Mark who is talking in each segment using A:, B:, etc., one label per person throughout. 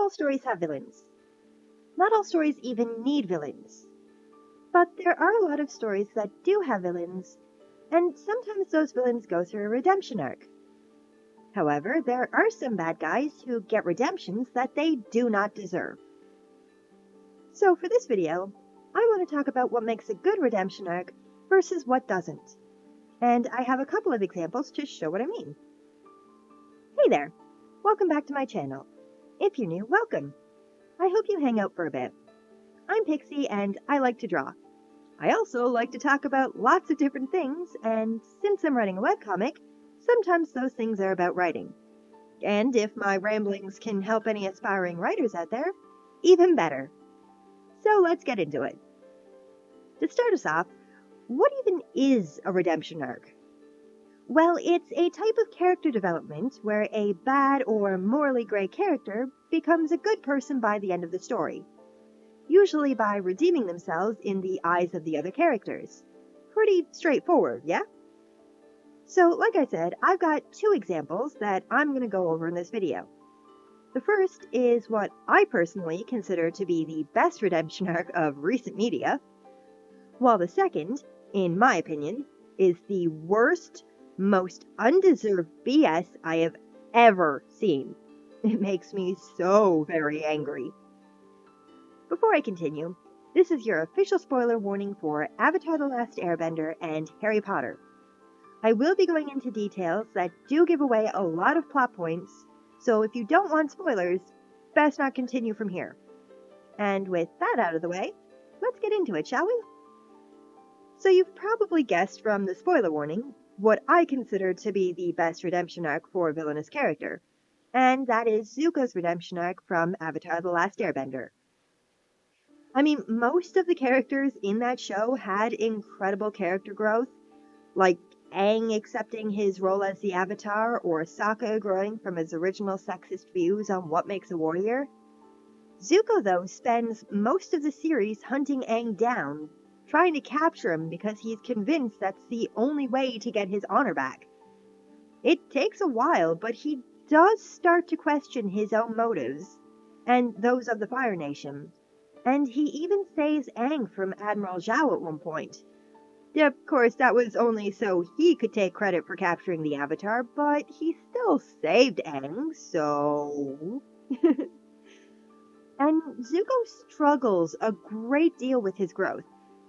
A: all stories have villains. Not all stories even need villains. But there are a lot of stories that do have villains, and sometimes those villains go through a redemption arc. However, there are some bad guys who get redemptions that they do not deserve. So for this video, I want to talk about what makes a good redemption arc versus what doesn't. And I have a couple of examples to show what I mean. Hey there! Welcome back to my channel. If you're new, welcome. I hope you hang out for a bit. I'm Pixie and I like to draw. I also like to talk about lots of different things, and since I'm writing a webcomic, sometimes those things are about writing. And if my ramblings can help any aspiring writers out there, even better. So let's get into it. To start us off, what even is a redemption arc? Well, it's a type of character development where a bad or morally gray character becomes a good person by the end of the story, usually by redeeming themselves in the eyes of the other characters. Pretty straightforward, yeah? So, like I said, I've got two examples that I'm going to go over in this video. The first is what I personally consider to be the best redemption arc of recent media, while the second, in my opinion, is the worst, most undeserved BS I have ever seen. It makes me so very angry. Before I continue, this is your official spoiler warning for Avatar: The Last Airbender and Harry Potter. I will be going into details that do give away a lot of plot points, so if you don't want spoilers, best not continue from here. And with that out of the way, let's get into it, shall we? So you've probably guessed from the spoiler warning what I consider to be the best redemption arc for a villainous character, and that is Zuko's redemption arc from Avatar: The Last Airbender. I mean, most of the characters in that show had incredible character growth, like Aang accepting his role as the Avatar, or Sokka growing from his original sexist views on what makes a warrior. Zuko, though, spends most of the series hunting Aang down, trying to capture him because he's convinced that's the only way to get his honor back. It takes a while, but he does start to question his own motives, and those of the Fire Nation, and he even saves Aang from Admiral Zhao at one point. Of course, that was only so he could take credit for capturing the Avatar, but he still saved Aang, so... And Zuko struggles a great deal with his growth,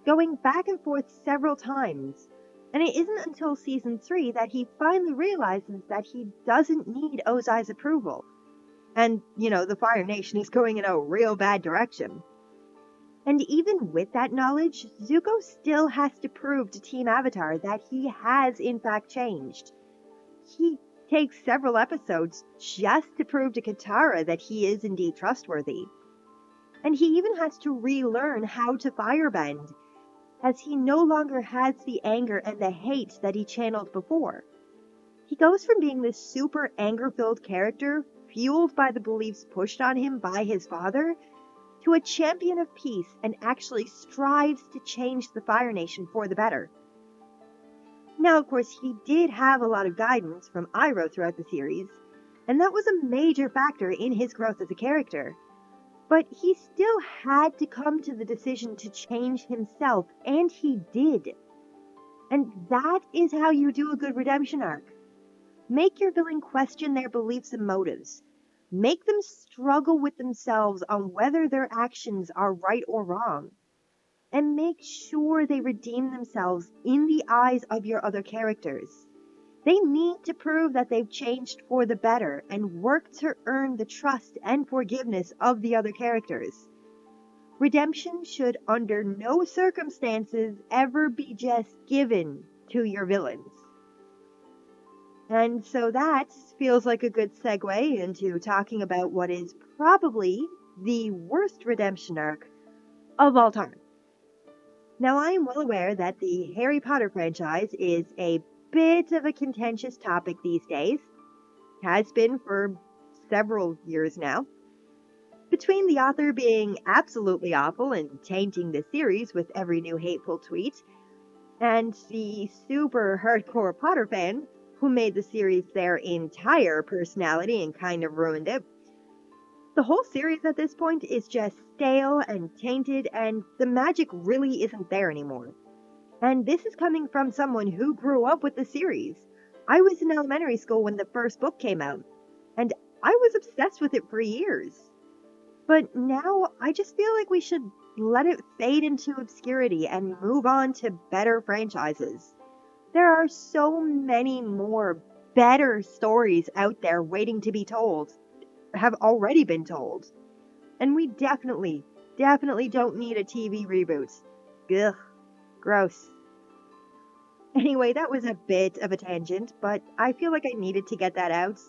A: going back and forth several times, and it isn't until Season 3 that he finally realizes that he doesn't need Ozai's approval. And, the Fire Nation is going in a real bad direction. And even with that knowledge, Zuko still has to prove to Team Avatar that he has in fact changed. He takes several episodes just to prove to Katara that he is indeed trustworthy. And he even has to relearn how to firebend, as he no longer has the anger and the hate that he channeled before. He goes from being this super anger-filled character, fueled by the beliefs pushed on him by his father, to a champion of peace and actually strives to change the Fire Nation for the better. Now, of course, he did have a lot of guidance from Iroh throughout the series, and that was a major factor in his growth as a character. But he still had to come to the decision to change himself, and he did. And that is how you do a good redemption arc. Make your villain question their beliefs and motives. Make them struggle with themselves on whether their actions are right or wrong. And make sure they redeem themselves in the eyes of your other characters. They need to prove that they've changed for the better and work to earn the trust and forgiveness of the other characters. Redemption should under no circumstances ever be just given to your villains. And so that feels like a good segue into talking about what is probably the worst redemption arc of all time. Now, I am well aware that the Harry Potter franchise is a bit of a contentious topic these days. Has been for several years now. Between the author being absolutely awful and tainting the series with every new hateful tweet, and the super hardcore Potter fan who made the series their entire personality and kind of ruined it, The whole series at this point is just stale and tainted, and the magic really isn't there anymore. And this is coming from someone who grew up with the series. I was in elementary school when the first book came out, and I was obsessed with it for years. But now I just feel like we should let it fade into obscurity and move on to better franchises. There are so many more better stories out there waiting to be told, have already been told. And we definitely don't need a TV reboot. Ugh, gross. Anyway, that was a bit of a tangent, but I feel like I needed to get that out.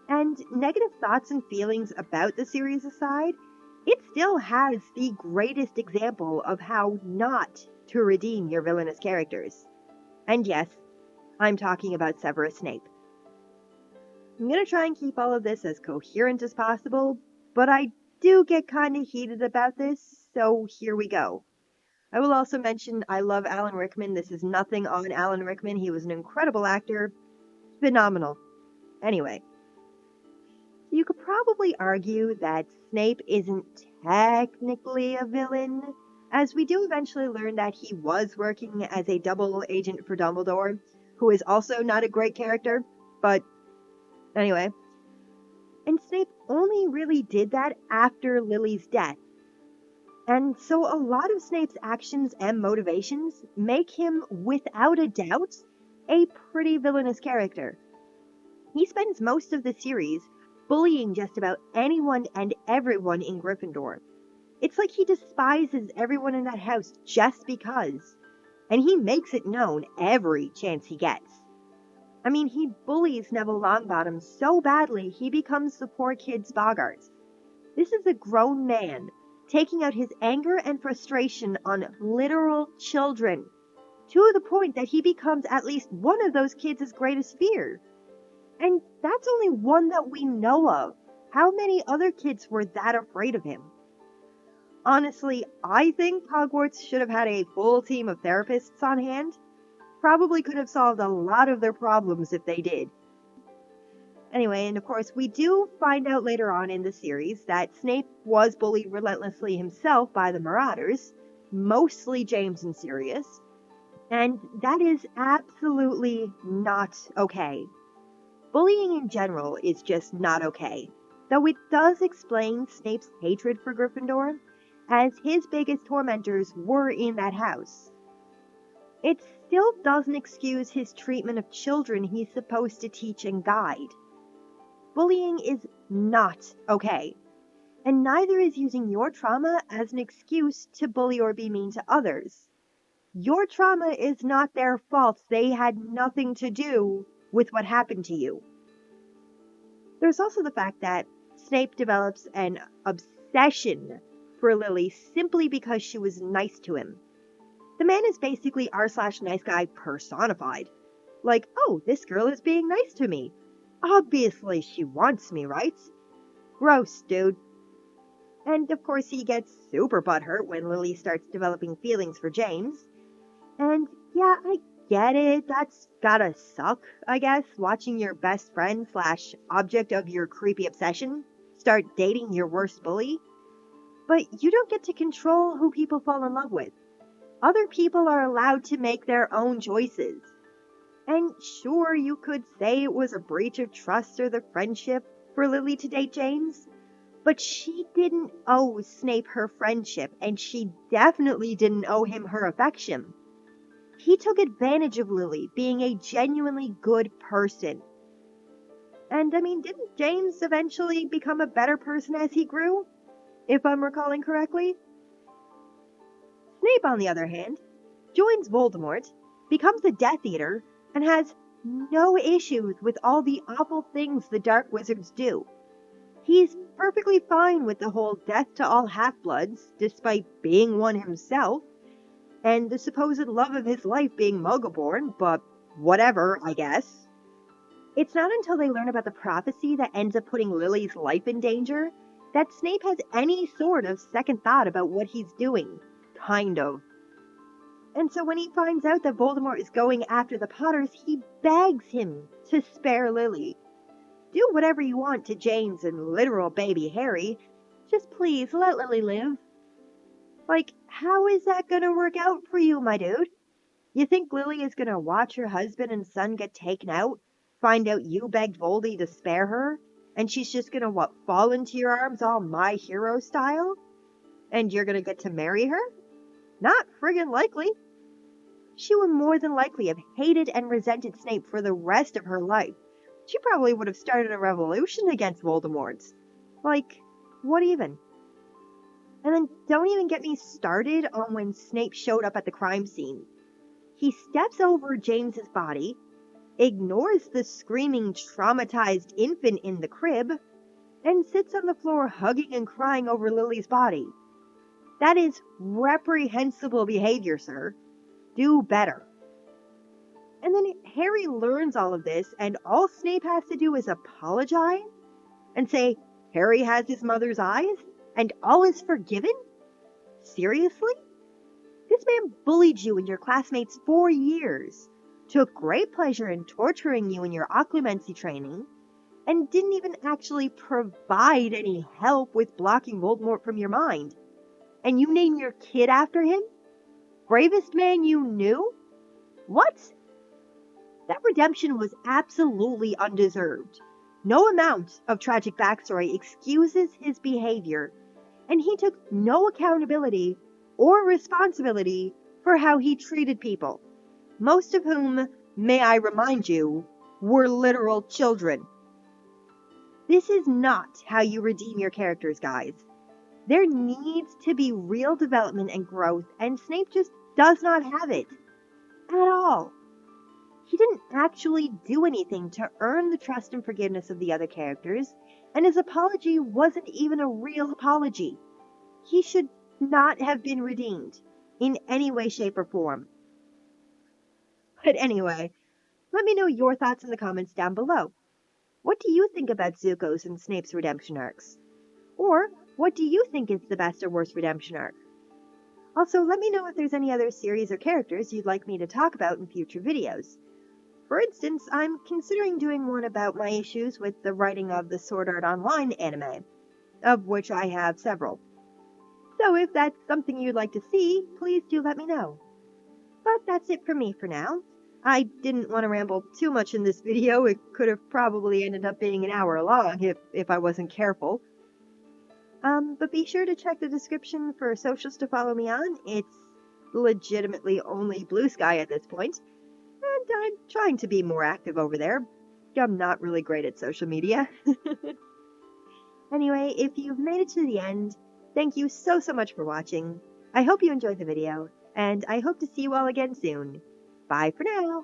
A: And negative thoughts and feelings about the series aside, it still has the greatest example of how not to redeem your villainous characters. And yes, I'm talking about Severus Snape. I'm going to try and keep all of this as coherent as possible, but I do get kind of heated about this, so here we go. I will also mention I love Alan Rickman. This is nothing on Alan Rickman. He was an incredible actor. Phenomenal. Anyway, you could probably argue that Snape isn't technically a villain, as we do eventually learn that he was working as a double agent for Dumbledore, who is also not a great character, but anyway. And Snape only really did that after Lily's death. And so a lot of Snape's actions and motivations make him, without a doubt, a pretty villainous character. He spends most of the series bullying just about anyone and everyone in Gryffindor. It's like he despises everyone in that house just because. And he makes it known every chance he gets. I mean, he bullies Neville Longbottom so badly he becomes the poor kid's Boggart. This is a grown man taking out his anger and frustration on literal children, to the point that he becomes at least one of those kids' greatest fear. And that's only one that we know of. How many other kids were that afraid of him? Honestly, I think Hogwarts should have had a full team of therapists on hand. Probably could have solved a lot of their problems if they did. Anyway, and of course, we do find out later on in the series that Snape was bullied relentlessly himself by the Marauders, mostly James and Sirius, and that is absolutely not okay. Bullying in general is just not okay, though it does explain Snape's hatred for Gryffindor, as his biggest tormentors were in that house. It still doesn't excuse his treatment of children he's supposed to teach and guide. Bullying is not okay, and neither is using your trauma as an excuse to bully or be mean to others. Your trauma is not their fault. They had nothing to do with what happened to you. There's also the fact that Snape develops an obsession for Lily simply because she was nice to him. The man is basically r/nice guy personified. Like, oh, this girl is being nice to me. Obviously she wants me, right? Gross, dude. And of course he gets super butthurt when Lily starts developing feelings for James. And yeah, I get it. That's gotta suck, I guess, watching your best friend / object of your creepy obsession start dating your worst bully. But you don't get to control who people fall in love with. Other people are allowed to make their own choices. And sure, you could say it was a breach of trust or the friendship for Lily to date James, but she didn't owe Snape her friendship, and she definitely didn't owe him her affection. He took advantage of Lily being a genuinely good person. And I mean, didn't James eventually become a better person as he grew? If I'm recalling correctly? Snape, on the other hand, joins Voldemort, becomes a Death Eater, and has no issues with all the awful things the Dark Wizards do. He's perfectly fine with the whole death to all half-bloods, despite being one himself, and the supposed love of his life being Muggleborn, but whatever, I guess. It's not until they learn about the prophecy that ends up putting Lily's life in danger that Snape has any sort of second thought about what he's doing. Kind of. And so when he finds out that Voldemort is going after the Potters, he begs him to spare Lily. do whatever you want to James and literal baby Harry. Just please let Lily live. Like, how is that gonna work out for you, my dude? You think Lily is gonna watch her husband and son get taken out, find out you begged Voldy to spare her, and she's just gonna, fall into your arms all My Hero style? And you're gonna get to marry her? Not friggin' likely. She would more than likely have hated and resented Snape for the rest of her life. She probably would have started a revolution against Voldemort. Like, what even? And then don't even get me started on when Snape showed up at the crime scene. He steps over James's body, ignores the screaming, traumatized infant in the crib, and sits on the floor hugging and crying over Lily's body. That is reprehensible behavior, sir. Do better. And then Harry learns all of this, and all Snape has to do is apologize and say Harry has his mother's eyes, and all is forgiven? Seriously? This man bullied you and your classmates for years, took great pleasure in torturing you in your occlumency training, and didn't even actually provide any help with blocking Voldemort from your mind. And you name your kid after him? Bravest man you knew? What? That redemption was absolutely undeserved. No amount of tragic backstory excuses his behavior, and he took no accountability or responsibility for how he treated people, most of whom, may I remind you, were literal children. This is not how you redeem your characters, guys. There needs to be real development and growth, and Snape just does not have it. At all. He didn't actually do anything to earn the trust and forgiveness of the other characters, and his apology wasn't even a real apology. He should not have been redeemed in any way, shape, or form. But anyway, let me know your thoughts in the comments down below. What do you think about Zuko's and Snape's redemption arcs? Or, what do you think is the best or worst redemption arc? Also, let me know if there's any other series or characters you'd like me to talk about in future videos. For instance, I'm considering doing one about my issues with the writing of the Sword Art Online anime, of which I have several. So if that's something you'd like to see, please do let me know. But that's it for me for now. I didn't want to ramble too much in this video. It could have probably ended up being an hour long if I wasn't careful. But be sure to check the description for socials to follow me on. It's legitimately only Blue Sky at this point, and I'm trying to be more active over there. I'm not really great at social media. Anyway, if you've made it to the end, thank you so much for watching. I hope you enjoyed the video, and I hope to see you all again soon. Bye for now!